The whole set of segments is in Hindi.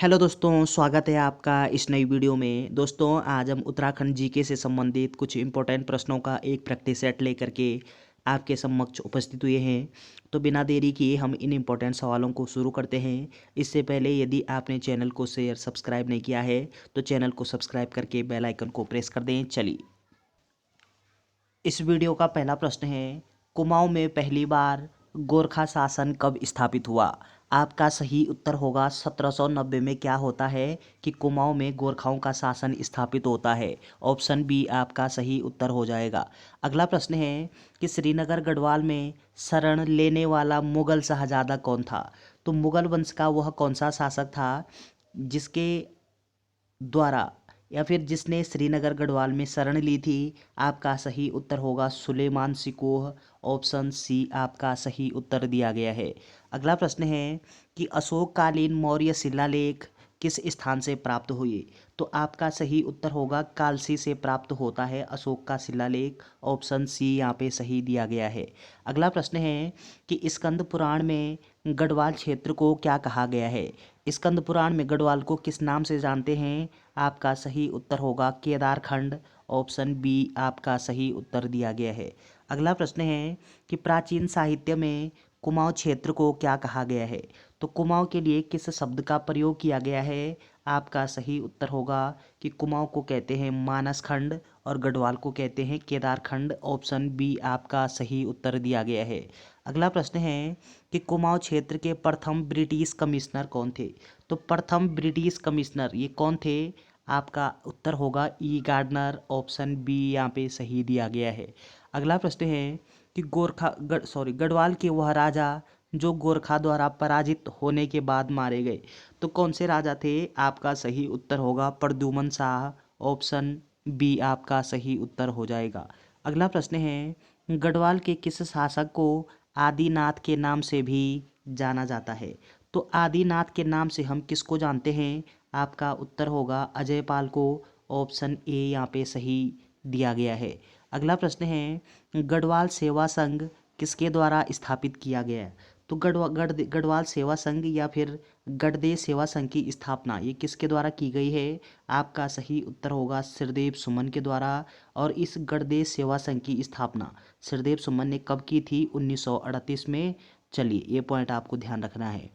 हेलो दोस्तों, स्वागत है आपका इस नई वीडियो में। दोस्तों, आज हम उत्तराखंड जीके से संबंधित कुछ इम्पोर्टेंट प्रश्नों का एक प्रैक्टिस सेट लेकर के आपके समक्ष उपस्थित हुए हैं। तो बिना देरी किए हम इन इम्पोर्टेंट सवालों को शुरू करते हैं। इससे पहले यदि आपने चैनल को शेयर सब्सक्राइब नहीं किया है तो चैनल को सब्सक्राइब करके बेल आइकन को प्रेस कर दें। चलिए, इस वीडियो का पहला प्रश्न है, कुमाऊं में पहली बार गोरखा शासन कब स्थापित हुआ? आपका सही उत्तर होगा 1790 में। क्या होता है कि कुमाऊं में गोरखाओं का शासन स्थापित होता है। ऑप्शन बी आपका सही उत्तर हो जाएगा। अगला प्रश्न है कि श्रीनगर गढ़वाल में शरण लेने वाला मुगल शहजादा कौन था? तो मुगल वंश का वह कौन सा शासक था जिसके द्वारा या फिर जिसने श्रीनगर गढ़वाल में शरण ली थी? आपका सही उत्तर होगा सुलेमान सिकोह। ऑप्शन सी आपका सही उत्तर दिया गया है। अगला प्रश्न है कि अशोककालीन मौर्य शिलालेख किस स्थान से प्राप्त हुए? तो आपका सही उत्तर होगा कालसी से प्राप्त होता है अशोक का शिलालेख। ऑप्शन सी यहाँ पे सही दिया गया है। अगला प्रश्न है कि स्कंद पुराण में गढ़वाल क्षेत्र को क्या कहा गया है? स्कंद पुराण में गढ़वाल को किस नाम से जानते हैं? आपका सही उत्तर होगा केदारखंड। ऑप्शन बी आपका सही उत्तर दिया गया है। अगला प्रश्न है कि प्राचीन साहित्य में कुमाऊं क्षेत्र को क्या कहा गया है? तो कुमाऊं के लिए किस शब्द का प्रयोग किया गया है? आपका सही उत्तर होगा कि कुमाऊं को कहते हैं मानस खंड और गढ़वाल को कहते हैं केदारखंड। ऑप्शन बी आपका सही उत्तर दिया गया है। अगला प्रश्न है कि कुमाऊं क्षेत्र के प्रथम ब्रिटिश कमिश्नर कौन थे? तो प्रथम ब्रिटिश कमिश्नर ये कौन थे? आपका उत्तर होगा ई गार्डनर। ऑप्शन बी यहाँ पे सही दिया गया है। अगला प्रश्न है कि गढ़वाल के वह राजा जो गोरखा द्वारा पराजित होने के बाद मारे गए, तो कौन से राजा थे? आपका सही उत्तर होगा प्रद्युमन शाह। ऑप्शन बी आपका सही उत्तर हो जाएगा। अगला प्रश्न है गढ़वाल के किस शासक को आदिनाथ के नाम से भी जाना जाता है? तो आदिनाथ के नाम से हम किसको जानते हैं? आपका उत्तर होगा अजयपाल को। ऑप्शन ए यहाँ पे सही दिया गया है। अगला प्रश्न है गढ़वाल सेवा संघ किसके द्वारा स्थापित किया गया है? तो गढ़वाल सेवा संघ या फिर गढ़दे सेवा संघ की स्थापना ये किसके द्वारा की गई है? आपका सही उत्तर होगा श्रीदेव सुमन के द्वारा। और इस गढ़दे सेवा संघ की स्थापना श्रीदेव सुमन ने कब की थी? 1938 में। चलिए, ये पॉइंट आपको ध्यान रखना है।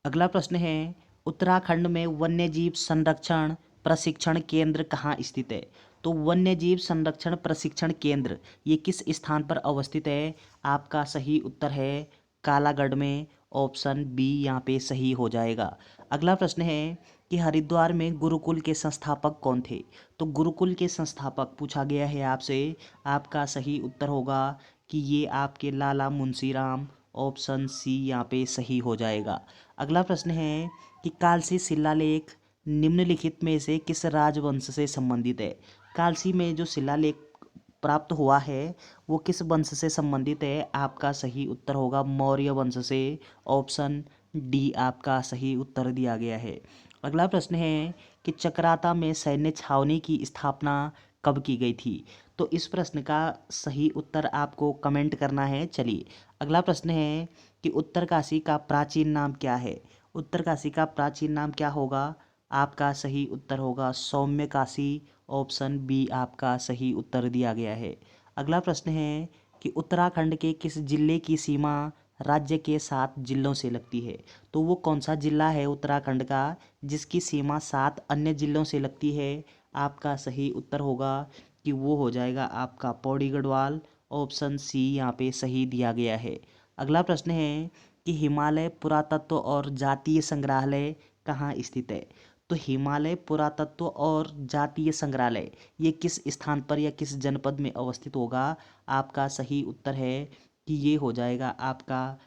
अगला प्रश्न है उत्तराखंड में वन्यजीव संरक्षण प्रशिक्षण केंद्र कहाँ स्थित है? तो वन्यजीव संरक्षण प्रशिक्षण केंद्र ये किस स्थान पर अवस्थित है? आपका सही उत्तर है कालागढ़ में। ऑप्शन बी यहाँ पे सही हो जाएगा। अगला प्रश्न है कि हरिद्वार में गुरुकुल के संस्थापक कौन थे? तो गुरुकुल के संस्थापक पूछा गया है आपसे। आपका सही उत्तर होगा कि ये आपके लाला मुंशीराम। ऑप्शन सी यहाँ पे सही हो जाएगा। अगला प्रश्न है कि कालसी शिलालेख निम्नलिखित में से किस राजवंश से संबंधित है? कालसी में जो शिलालेख प्राप्त हुआ है वो किस वंश से संबंधित है? आपका सही उत्तर होगा मौर्य वंश से। ऑप्शन डी आपका सही उत्तर दिया गया है। अगला प्रश्न है कि चकराता में सैन्य छावनी की स्थापना कब की गई थी? तो इस प्रश्न का सही उत्तर आपको कमेंट करना है। चलिए, अगला प्रश्न है कि उत्तरकाशी का प्राचीन नाम क्या है? उत्तरकाशी का प्राचीन नाम क्या होगा? आपका सही उत्तर होगा सौम्य काशी। ऑप्शन बी आपका सही उत्तर दिया गया है। अगला प्रश्न है कि उत्तराखंड के किस जिले की सीमा राज्य के 7 जिलों से लगती है? तो वो कौन सा जिला है उत्तराखंड का जिसकी सीमा 7 अन्य जिलों से लगती है? आपका सही उत्तर होगा कि वो हो जाएगा आपका पौड़ी गढ़वाल। ऑप्शन सी यहाँ पे सही दिया गया है। अगला प्रश्न है कि हिमालय पुरातत्व और जातीय संग्रहालय कहाँ स्थित है? तो हिमालय पुरातत्व और जातीय संग्रहालय ये किस स्थान पर या किस जनपद में अवस्थित होगा? आपका सही उत्तर है कि ये हो जाएगा आपका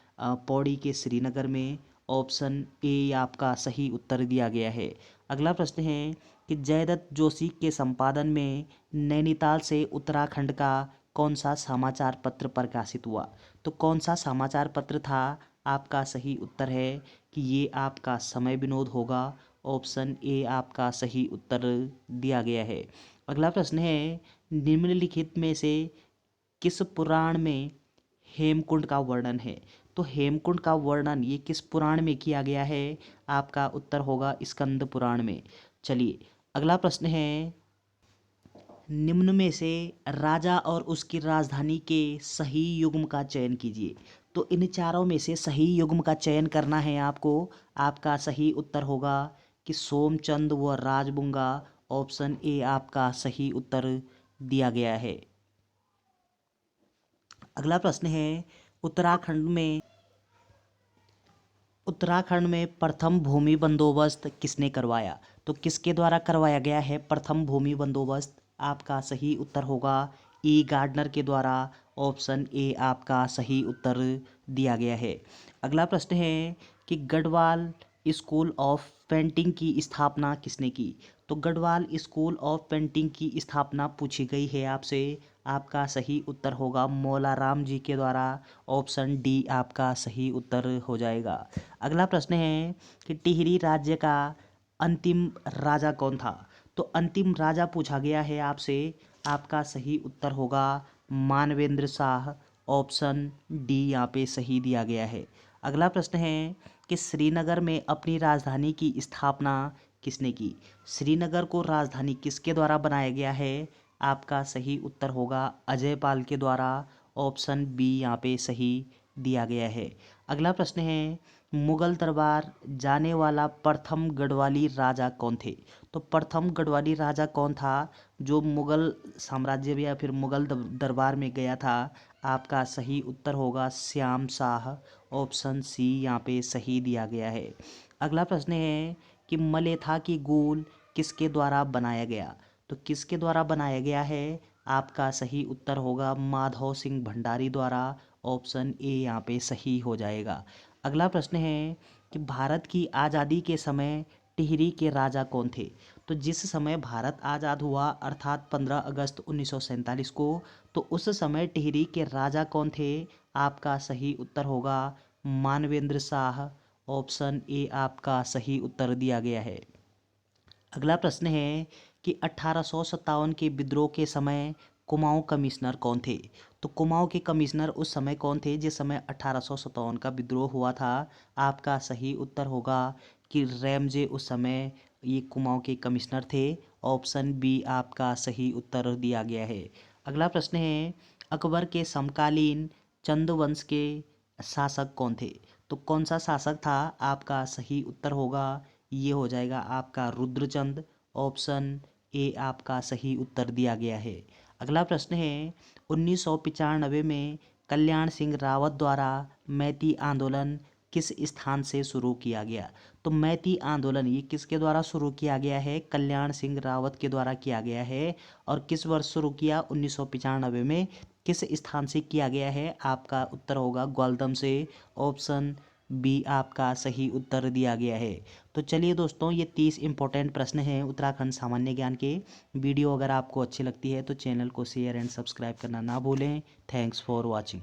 पौड़ी के श्रीनगर में। ऑप्शन ए आपका सही उत्तर दिया गया है। अगला प्रश्न है कि जयदत्त जोशी के संपादन में नैनीताल से उत्तराखंड का कौन सा समाचार पत्र प्रकाशित हुआ? तो कौन सा समाचार पत्र था? आपका सही उत्तर है कि ये आपका समय विनोद होगा। ऑप्शन ए आपका सही उत्तर दिया गया है। अगला प्रश्न है निम्नलिखित में से किस पुराण में हेमकुंड का वर्णन है? तो हेमकुंड का वर्णन ये किस पुराण में किया गया है? आपका उत्तर होगा स्कंद पुराण में। चलिए अगला प्रश्न है, निम्न में से राजा और उसकी राजधानी के सही युग्म का चयन कीजिए। तो इन चारों में से सही युग्म का चयन करना है आपको। आपका सही उत्तर होगा कि सोमचंद व राजबुंगा। ऑप्शन ए आपका सही उत्तर दिया गया है। अगला प्रश्न है, उत्तराखंड में उत्तराखंड में प्रथम भूमि बंदोबस्त किसने करवाया? तो किसके द्वारा करवाया गया है प्रथम भूमि बंदोबस्त? आपका सही उत्तर होगा ई गार्डनर के द्वारा। ऑप्शन ए आपका सही उत्तर दिया गया है। अगला प्रश्न है कि गढ़वाल स्कूल ऑफ पेंटिंग की स्थापना किसने की? तो गढ़वाल स्कूल ऑफ पेंटिंग की स्थापना पूछी गई है आपसे। आपका सही उत्तर होगा मौलाराम जी के द्वारा। ऑप्शन डी आपका सही उत्तर हो जाएगा। अगला प्रश्न है कि टिहरी राज्य का अंतिम राजा कौन था? तो अंतिम राजा पूछा गया है आपसे। आपका सही उत्तर होगा मानवेंद्र शाह। ऑप्शन डी यहाँ पे सही दिया गया है। अगला प्रश्न है कि श्रीनगर में अपनी राजधानी की स्थापना किसने की? श्रीनगर को राजधानी किसके द्वारा बनाया गया है? आपका सही उत्तर होगा अजयपाल के द्वारा। ऑप्शन बी यहाँ पे सही दिया गया है। अगला प्रश्न है, मुगल दरबार जाने वाला प्रथम गढ़वाली राजा कौन थे? तो प्रथम गढ़वाली राजा कौन था जो मुगल साम्राज्य में या फिर मुगल दरबार में गया था? आपका सही उत्तर होगा श्याम शाह। ऑप्शन सी यहाँ पे सही दिया गया है। अगला प्रश्न है कि मलेथा की गूल किसके द्वारा बनाया गया? तो किसके द्वारा बनाया गया है? आपका सही उत्तर होगा माधव सिंह भंडारी द्वारा। ऑप्शन ए यहाँ पे सही हो जाएगा। अगला प्रश्न है कि भारत की आज़ादी के समय टिहरी के राजा कौन थे? तो जिस समय भारत आज़ाद हुआ अर्थात 15 अगस्त 1947 को, तो उस समय टिहरी के राजा कौन थे? आपका सही उत्तर होगा मानवेंद्र शाह। ऑप्शन ए आपका सही उत्तर दिया गया है। अगला प्रश्न है कि 1857 के विद्रोह के समय कुमाऊं कमिश्नर कौन थे? तो कुमाऊं के कमिश्नर उस समय कौन थे जिस समय 1857 का विद्रोह हुआ था? आपका सही उत्तर होगा कि रैमजे उस समय ये कुमाऊं के कमिश्नर थे। ऑप्शन बी आपका सही उत्तर दिया गया है। अगला प्रश्न है, अकबर के समकालीन चंद वंश के शासक कौन थे? तो कौन सा शासक था? आपका सही उत्तर होगा ये हो जाएगा आपका रुद्रचंद। ऑप्शन ए आपका सही उत्तर दिया गया है। अगला प्रश्न है, 1995 में कल्याण सिंह रावत द्वारा मैती आंदोलन किस स्थान से शुरू किया गया? तो मैती आंदोलन ये किसके द्वारा शुरू किया गया है? कल्याण सिंह रावत के द्वारा किया गया है। और किस वर्ष शुरू किया? 1995 में। किस स्थान से किया गया है? आपका उत्तर होगा ग्वालदम से। ऑप्शन बी आपका सही उत्तर दिया गया है। तो चलिए दोस्तों, ये 30 इंपॉर्टेंट प्रश्न हैं उत्तराखंड सामान्य ज्ञान के। वीडियो अगर आपको अच्छी लगती है तो चैनल को शेयर एंड सब्सक्राइब करना ना भूलें। Thanks for watching.